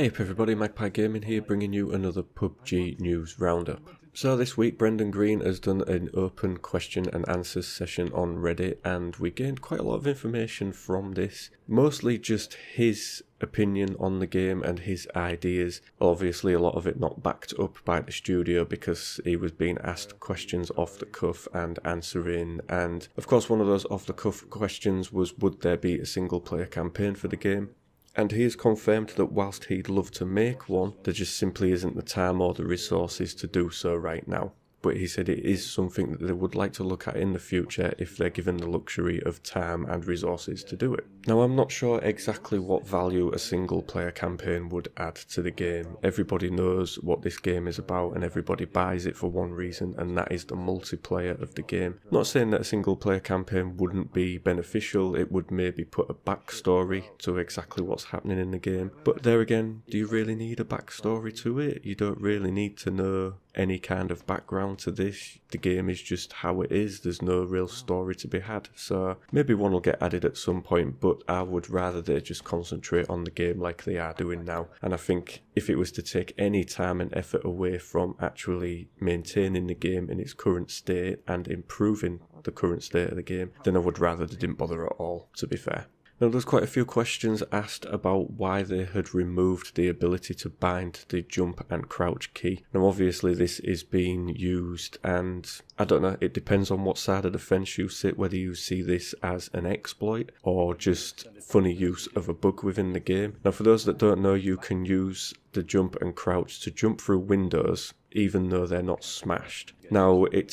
Hey up everybody, Magpie Gaming here, bringing you another PUBG news roundup. So this week Brendan Green has done an open question and answers session on Reddit, and we gained quite a lot of information from this. Mostly just his opinion on the game and his ideas. Obviously a lot of it not backed up by the studio because he was being asked questions off the cuff and answering, and of course one of those off the cuff questions was, would there be a single player campaign for the game? And he has confirmed that whilst he'd love to make one, there just simply isn't the time or the resources to do so right now. But he said it is something that they would like to look at in the future if they're given the luxury of time and resources to do it. Now, I'm not sure exactly what value a single player campaign would add to the game. Everybody knows what this game is about and everybody buys it for one reason, and that is the multiplayer of the game. Not saying that a single player campaign wouldn't be beneficial, it would maybe put a backstory to exactly what's happening in the game. But there again, do you really need a backstory to it? You don't really need to know any kind of background to this. The game is just how it is. There's no real story to be had, so maybe one will get added at some point, but I would rather they just concentrate on the game like they are doing now. And I think if it was to take any time and effort away from actually maintaining the game in its current state and improving the current state of the game, then I would rather they didn't bother at all, to be fair. Now, there's quite a few questions asked about why they had removed the ability to bind the jump and crouch key. Now, obviously this is being used, and I don't know, it depends on what side of the fence you sit, whether you see this as an exploit or just funny use of a bug within the game. Now, for those that don't know, you can use the jump and crouch to jump through windows even though they're not smashed. Now, it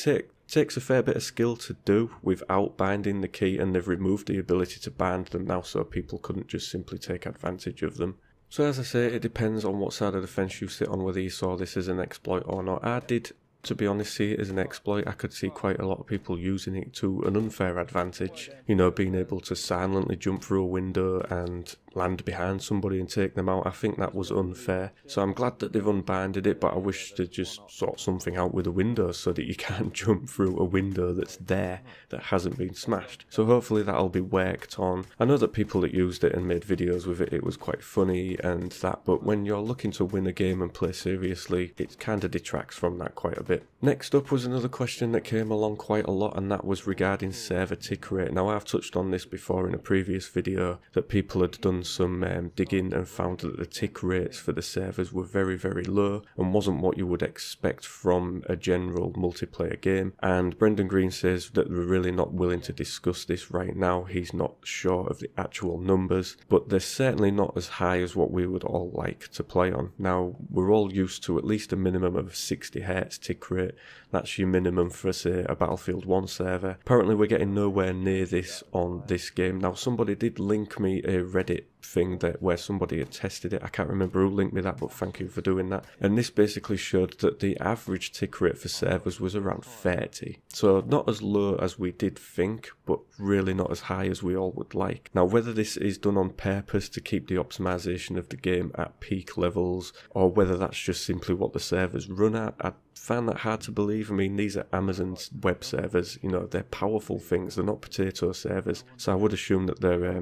takes a fair bit of skill to do without binding the key, and they've removed the ability to bind them now so people couldn't just simply take advantage of them. So as I say, it depends on what side of the fence you sit on, whether you saw this as an exploit or not. I did, to be honest, see it as an exploit. I could see quite a lot of people using it to an unfair advantage. You know, being able to silently jump through a window and land behind somebody and take them out. I think that was unfair. So I'm glad that they've unbinded it, but I wish to just sort something out with a window so that you can't jump through a window that's there that hasn't been smashed. So hopefully that'll be worked on. I know that people that used it and made videos with it, it was quite funny and that, but when you're looking to win a game and play seriously, it kind of detracts from that quite a bit. Next up was another question that came along quite a lot, and that was regarding server tick rate. Now, I've touched on this before in a previous video, that people had done some digging and found that the tick rates for the servers were very, very low and wasn't what you would expect from a general multiplayer game. And Brendan Green says that they're really not willing to discuss this right now. He's not sure of the actual numbers, but they're certainly not as high as what we would all like to play on. Now, we're all used to at least a minimum of 60 Hz tick rate. That's your minimum for, say, a Battlefield 1 server. Apparently we're getting nowhere near this on this game. Now, somebody did link me a Reddit thing that where somebody had tested it. I can't remember who linked me that, but thank you for doing that. And this basically showed that the average tick rate for servers was around 30. So not as low as we did think, but really not as high as we all would like. Now, whether this is done on purpose to keep the optimization of the game at peak levels, or whether that's just simply what the servers run at, I found that hard to believe. I mean, these are Amazon's web servers, you know, they're powerful things, they're not potato servers, so I would assume that they're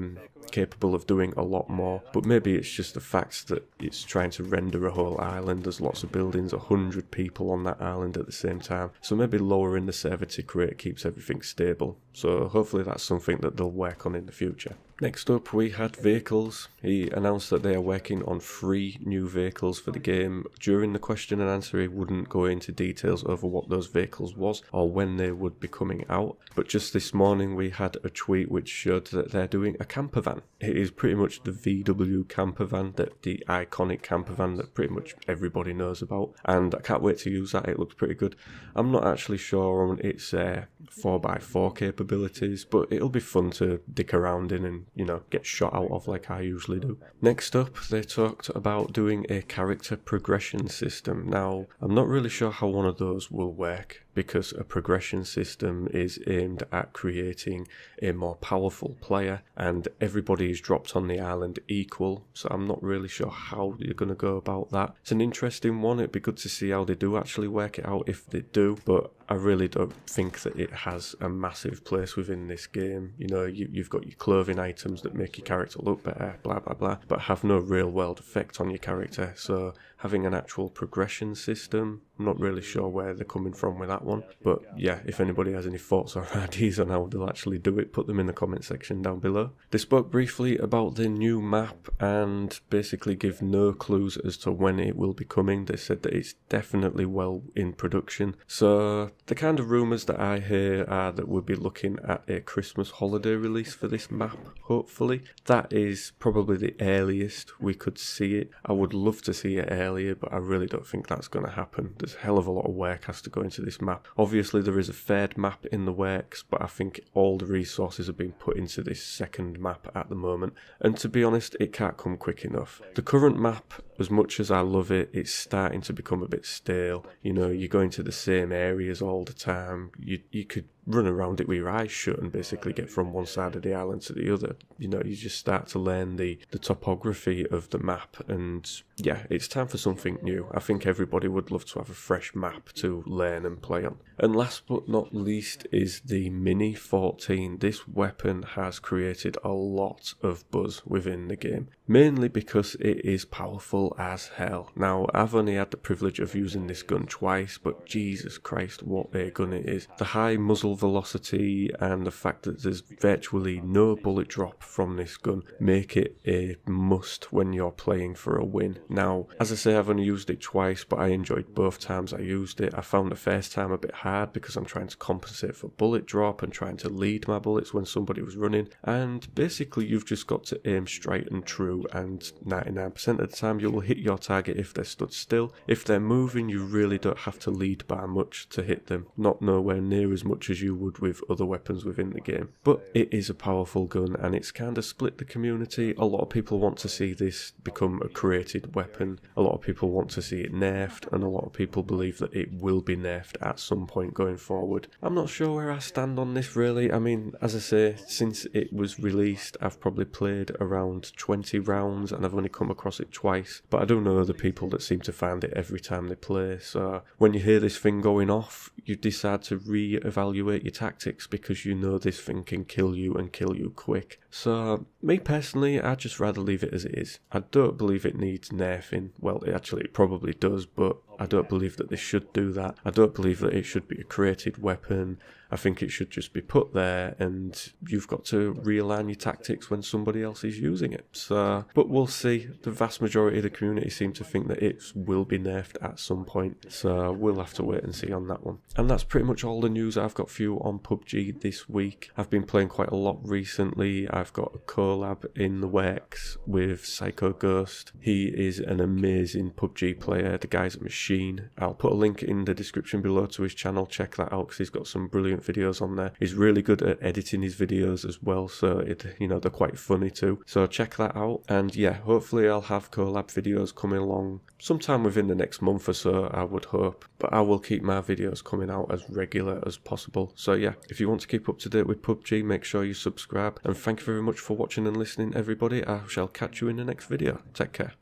capable of doing a lot more, but maybe it's just the fact that it's trying to render a whole island. There's lots of buildings, 100 people on that island at the same time, so maybe lowering the server tick rate keeps everything stable. So hopefully that's something that they'll work on in the future. Next up, we had vehicles. He announced that they are working on 3 new vehicles for the game. During the question and answer, he wouldn't go into details over what those vehicles was or when they would be coming out. But just this morning, we had a tweet which showed that they're doing a camper van. It is pretty much the VW camper van, the iconic camper van that pretty much everybody knows about. And I can't wait to use that. It looks pretty good. I'm not actually sure on its 4x4 capabilities, but it'll be fun to dick around in and, you know, get shot out of like I usually do. Next up, they talked about doing a character progression system. Now, I'm not really sure how one of those will work, because a progression system is aimed at creating a more powerful player, and everybody is dropped on the island equal, so I'm not really sure how you're going to go about that. It's an interesting one. It'd be good to see how they do actually work it out if they do, but I really don't think that it has a massive place within this game. You know, you've got your clothing items that make your character look better, blah blah blah, but have no real world effect on your character. So having an actual progression system, I'm not really sure where they're coming from with that one. But yeah, if anybody has any thoughts or ideas on how they'll actually do it, put them in the comment section down below. They spoke briefly about the new map and basically give no clues as to when it will be coming. They said that it's definitely well in production. So the kind of rumours that I hear are that we'll be looking at a Christmas holiday release for this map, hopefully. That is probably the earliest we could see it. I would love to see it earlier, but I really don't think that's going to happen. There's a hell of a lot of work has to go into this map. Obviously there is a third map in the works, but I think all the resources are being put into this second map at the moment, and to be honest, it can't come quick enough. The current map, as much as I love it, it's starting to become a bit stale. You know, you're going to the same areas all the time. You could run around it with your eyes shut and basically get from one side of the island to the other. You know, you just start to learn the topography of the map, and yeah, it's time for something new. I think everybody would love to have a fresh map to learn and play on. And last but not least is the Mini 14. This weapon has created a lot of buzz within the game, mainly because it is powerful as hell. Now, I've only had the privilege of using this gun twice, but Jesus Christ, what a gun it is. The high muzzle velocity and the fact that there's virtually no bullet drop from this gun make it a must when you're playing for a win. Now, as I say, I've only used it twice, but I enjoyed both times I used it. I found the first time a bit hard because I'm trying to compensate for bullet drop and trying to lead my bullets when somebody was running, and basically you've just got to aim straight and true, and 99% of the time you will hit your target if they're stood still. If they're moving, you really don't have to lead by much to hit them, not nowhere near as much as you would with other weapons within the game. But it is a powerful gun, and it's kind of split the community. A lot of people want to see this become a created weapon, a lot of people want to see it nerfed, and a lot of people believe that it will be nerfed at some point going forward. I'm not sure where I stand on this really. I mean, as I say, since it was released I've probably played around 20 rounds and I've only come across it twice, but I do know other people that seem to find it every time they play. So when you hear this thing going off, you decide to re-evaluate your tactics because you know this thing can kill you and kill you quick. So me personally, I'd just rather leave it as it is. I don't believe it needs nerfing. Well, it probably does, but I don't believe that they should do that. I don't believe that it should be a created weapon. I think it should just be put there and you've got to realign your tactics when somebody else is using it. So, but we'll see. The vast majority of the community seem to think that it will be nerfed at some point. So we'll have to wait and see on that one. And that's pretty much all the news I've got for you on PUBG this week. I've been playing quite a lot recently. I've got a collab in the works with Psychoghost. He is an amazing PUBG player. The guy's a machine. I'll put a link in the description below to his channel. Check that out because he's got some brilliant videos on there. He's really good at editing his videos as well, so they're quite funny too. So check that out, and yeah, hopefully I'll have collab videos coming along sometime within the next month or so, I would hope. But I will keep my videos coming out as regular as possible. So yeah, if you want to keep up to date with PUBG, make sure you subscribe, and thank you very much for watching and listening, everybody. I shall catch you in the next video. Take care.